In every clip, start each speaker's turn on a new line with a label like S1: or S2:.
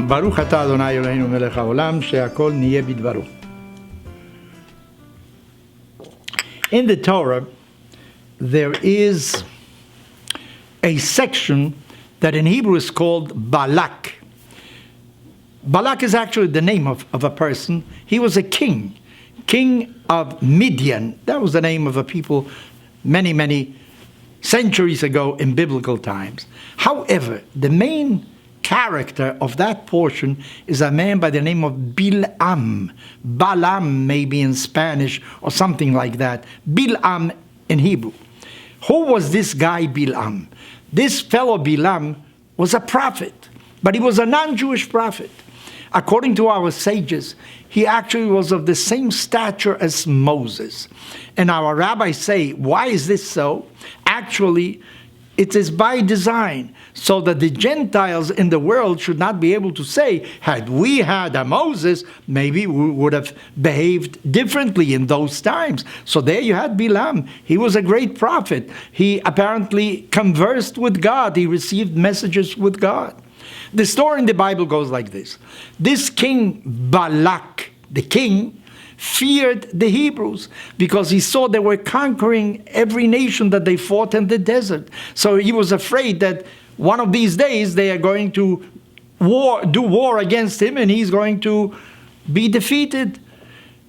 S1: ברוך אתה אדוני אלוהינו מלך העולם, שהכל נהיה בדברו. In the Torah, there is a section that in Hebrew is called Balak. Balak is actually the name of a person. He was a king of Midian. That was the name of a people many, many centuries ago in biblical times. However, the main character of that portion is a man by the name of Bilam. Balaam maybe in Spanish or something like that. Bilam in Hebrew. Who was this guy Bilam? This fellow Bilam was a prophet, but he was a non-Jewish prophet. According to our sages, he actually was of the same stature as Moses. And our rabbis say, why is this so? Actually, it is by design, so that the Gentiles in the world should not be able to say, had we had a Moses, maybe we would have behaved differently in those times. So there you had Bilam. He was a great prophet. He apparently conversed with God. He received messages with God. The story in the Bible goes like this. This king Balak, the king, feared the Hebrews because he saw they were conquering every nation that they fought in the desert. So he was afraid that one of these days they are going to do war against him and he's going to be defeated.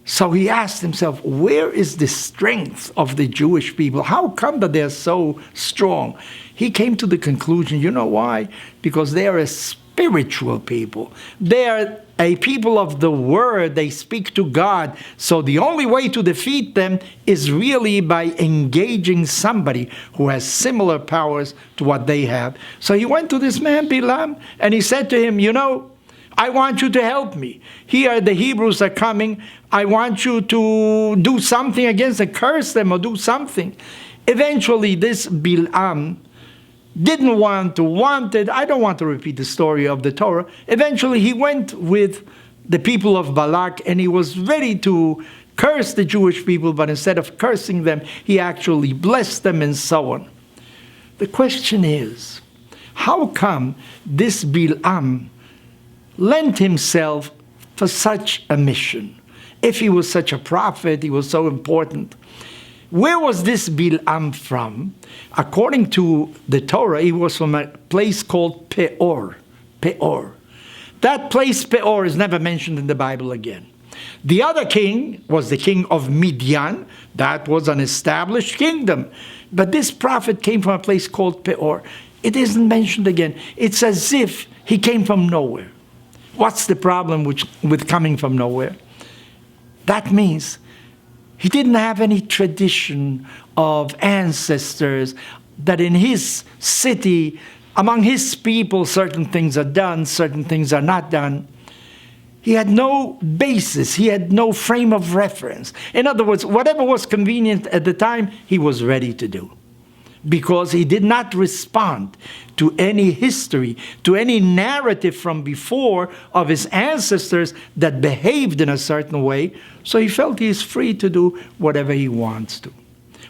S1: So he asked himself, where is the strength of the Jewish people? How come that they're so strong? He came to the conclusion, you know why? Because they are a spiritual people. They are a people of the word. They speak to God. So the only way to defeat them is really by engaging somebody who has similar powers to what they have. So he went to this man, Bilam, and he said to him, you know, I want you to help me. Here the Hebrews are coming. I want you to do something against them, curse them or do something. Eventually this Bilam didn't wanted. I don't want to repeat the story of the Torah. Eventually he went with the people of Balak and he was ready to curse the Jewish people, but instead of cursing them, he actually blessed them and so on. The question is, how come this Bilam lent himself for such a mission? If he was such a prophet, he was so important. Where was this Bilam from? According to the Torah, he was from a place called Peor. Peor. That place, Peor, is never mentioned in the Bible again. The other king was the king of Midian. That was an established kingdom. But this prophet came from a place called Peor. It isn't mentioned again. It's as if he came from nowhere. What's the problem with coming from nowhere? That means he didn't have any tradition of ancestors that in his city, among his people, certain things are done, certain things are not done. He had no basis. He had no frame of reference. In other words, whatever was convenient at the time, he was ready to do. Because he did not respond to any history, to any narrative from before of his ancestors that behaved in a certain way, so he felt he is free to do whatever he wants to.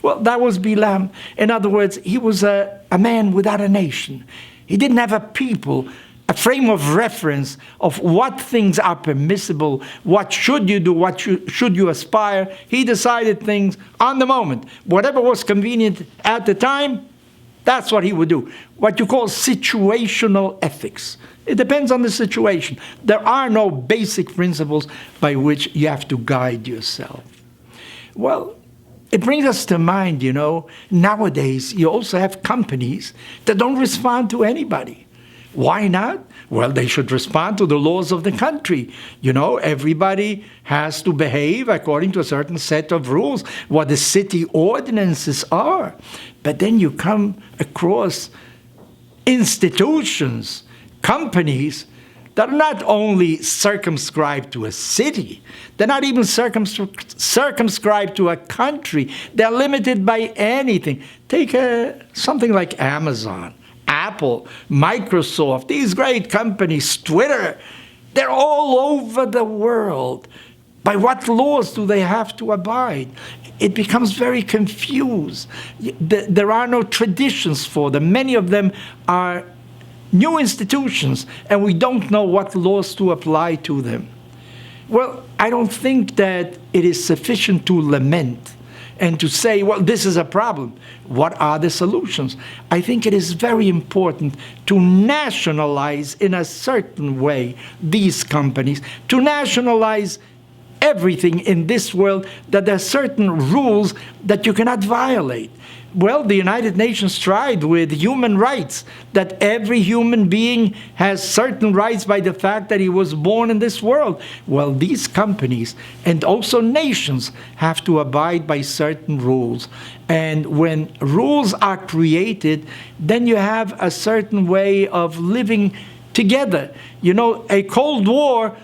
S1: Well, that was Bilam. In other words, he was a man without a nation. He didn't have a people, a frame of reference of what things are permissible, what should you do, what should you aspire. He decided things on the moment. Whatever was convenient at the time, that's what he would do. What you call situational ethics. It depends on the situation. There are no basic principles by which you have to guide yourself. Well, it brings us to mind, you know, nowadays you also have companies that don't respond to anybody. Why not? Well, they should respond to the laws of the country. You know, everybody has to behave according to a certain set of rules, what the city ordinances are. But then you come across institutions, companies that are not only circumscribed to a city, they're not even circumscribed to a country. They're limited by anything. Take something like Amazon, Apple, Microsoft, these great companies, Twitter, they're all over the world. By what laws do they have to abide? It becomes very confused. There are no traditions for them. Many of them are new institutions, and we don't know what laws to apply to them. Well, I don't think that it is sufficient to lament and to say, well, this is a problem. What are the solutions? I think it is very important to nationalize in a certain way these companies, to nationalize everything in this world, that there are certain rules that you cannot violate. Well, the United Nations tried with human rights, that every human being has certain rights by the fact that he was born in this world. Well, these companies and also nations have to abide by certain rules. And when rules are created, then you have a certain way of living together. You know, a Cold War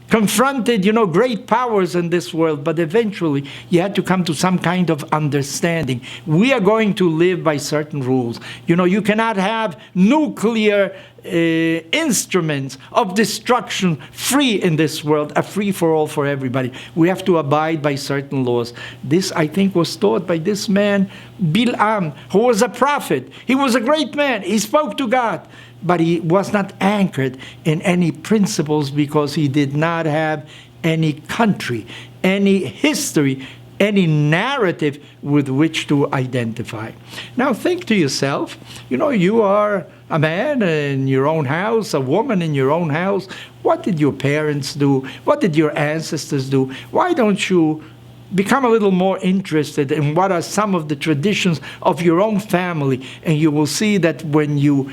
S1: confronted, great powers in this world, but eventually you had to come to some kind of understanding. We are going to live by certain rules. You cannot have nuclear instruments of destruction free in this world, a free-for-all for everybody. We have to abide by certain laws. This, I think, was taught by this man, Bil'am, who was a prophet. He was a great man. He spoke to God. But he was not anchored in any principles because he did not have any country, any history, any narrative with which to identify. Now think to yourself, you are a man in your own house, a woman in your own house. What did your parents do? What did your ancestors do? Why don't you become a little more interested in what are some of the traditions of your own family? And you will see that when you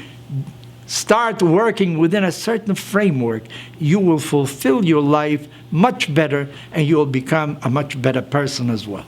S1: start working within a certain framework, you will fulfill your life much better, and you will become a much better person as well.